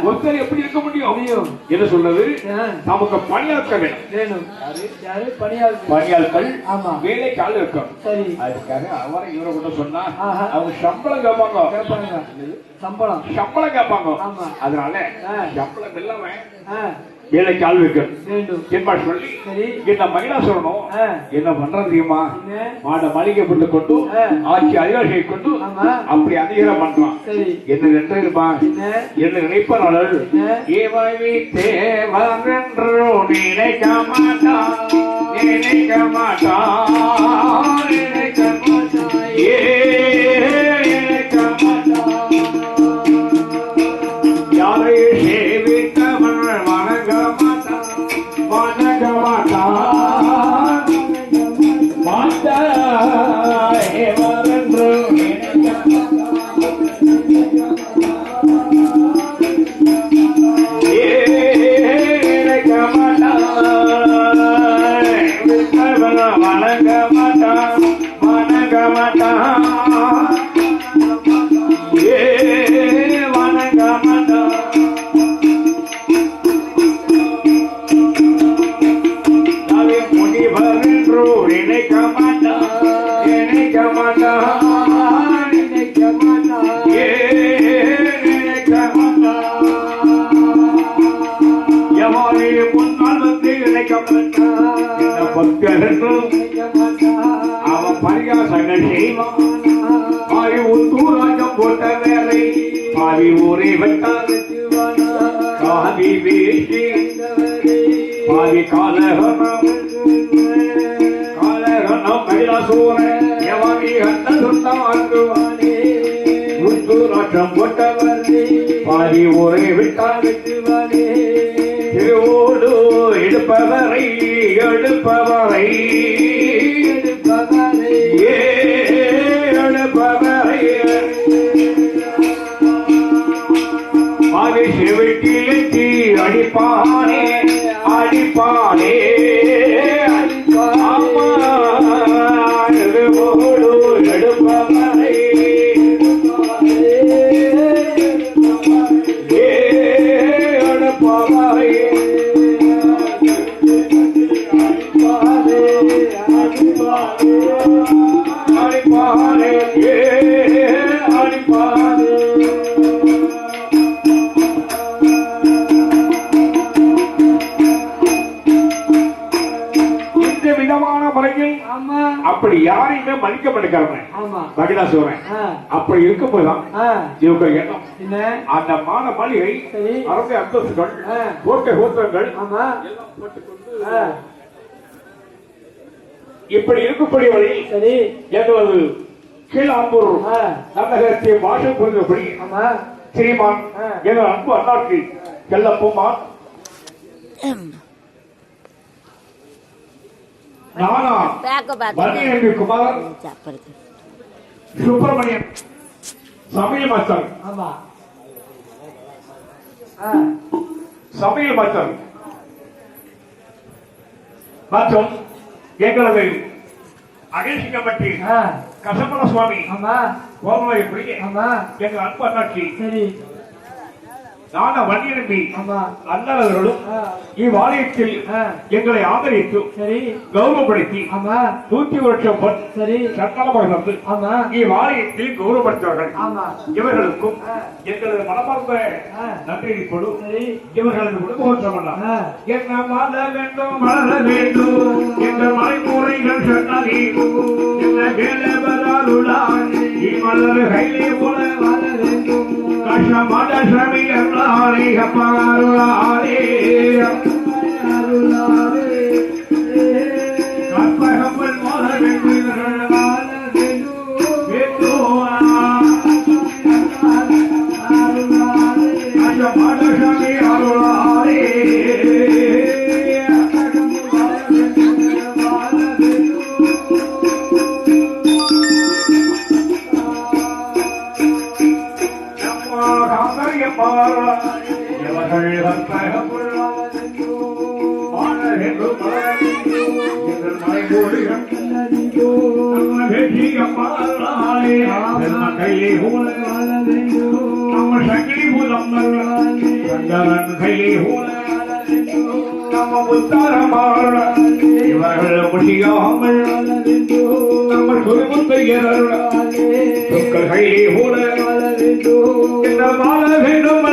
ஒருத்தர் எப்படி இருக்க முடியும் என்ன சொல்றது? நமக்கு பணியாட்கள் வேணும். பணியாட்கள் வேலைக்கு ஆள் இருக்கும். அதுக்காக அவரை இவரை கூட சொன்னா அவங்க சம்பளம் கேட்பாங்க. சம்பளம் கேட்பாங்க. அதனால சம்பளம் இல்லாம வேலைக்கு ஆள் வைக்கணும் என்பா சொல்லி என்ன மகிழா சொல்லணும். என்ன பண்றது தெரியுமா? மாட மளிகை போட்டு கொண்டு ஆட்சி அதிகாரியை கொண்டு அப்படி அதிகாரம் பண்றான். என்ன நினைப்பா என்ன நினைப்பாளர் ஏவாய் தேவன்றோ நினைக்க மாட்டான் நினைக்க மாட்டான் நினைக்க மாட்டான் ஏ நினைக்க மாட்டான் யாரை சேவித்தவன் வணங்க மாட்டான் வணங்க மாட்டான் மாட்டேவரென்று அவன் பரிகாசங்கள் செய்வான். பாவி உத்தூராஜம் போட்ட வேலை பாவி ஊரை வெட்டார் காவி வீசி பாவி காலகனம் கைலாசூர எவனி கண்ட சுத்தாக்குவானே உத்தூராஜம் போட்டவர் பாவி ஊரை வெட்டார் திருவோடு எடுப்பவரை எடுப்பவரை எடுப்பவரை பாதி செவிட்டிலே அடிப்பானே அடிப்பானே திருவோடு எடுப்பவரை எடுப்பவரை அப்படி யாரையுமே மதிக்க மாட்டேங்கிறாங்க. மகிழா சொல்றேன் அப்படி இருக்கும்போதுதான் இவங்க எண்ணம் அந்த மான மாளிகை அரசு அந்தஸ்துகள் கோட்டை கோத்திரங்கள் எல்லாம் போட்டுக்கொண்டு இப்படி இருக்கக்கூடியவரை எங்களது கீழாம்பூர் நகரத்தை பாஷை புரிந்தபடி ஸ்ரீமான் எங்கள் அன்பு அண்ணாக்கு செல்லப்போமான் நானா மணியன்பு குமார் சுப்பிரமணியன் சமையல் மாஸ்டர் சமையல் மாஸ்டர் மற்றும் எங்களது அகேஷிக்கப்பட்டி கசமல சுவாமி கோமலை எங்கள் அன்பு அண்ணாச்சி நான வன்னியன்பி அண்ணர்களும் இவ்வாலயத்தில் எங்களை ஆதரித்து கௌரவப்படுத்தி 100 வருஷம் சட்டமன்ற இவ்வாலயத்தில் கௌரவப்படுத்தவர்கள் இவர்களுக்கும் எங்களது மனமார்ந்த நன்றி கொடு. இவர்களது குடும்பம் என்ன மல வேண்டும் மலர வேண்டும் என்ற மறைமுறைகள் சொன்னதே என்ன வேலவராருளான் மலர் கையிலே போல வர வேண்டும் கஷ்டமான சமயம்லாரே அப்பாருளாரே அருளாரே கற்பகப்பன் மோத வேண்டும் கஷ்டமான சமய அருளாரே கையிலே நம்ம சங்கிலி பூதம் சங்கரன் கையை ஊன நம்ம முத்தாரமான இவர்கள் முடியாமல் நம்ம சொருமுத்தையர்கள் கையை ஊன வாழ வேண்டும்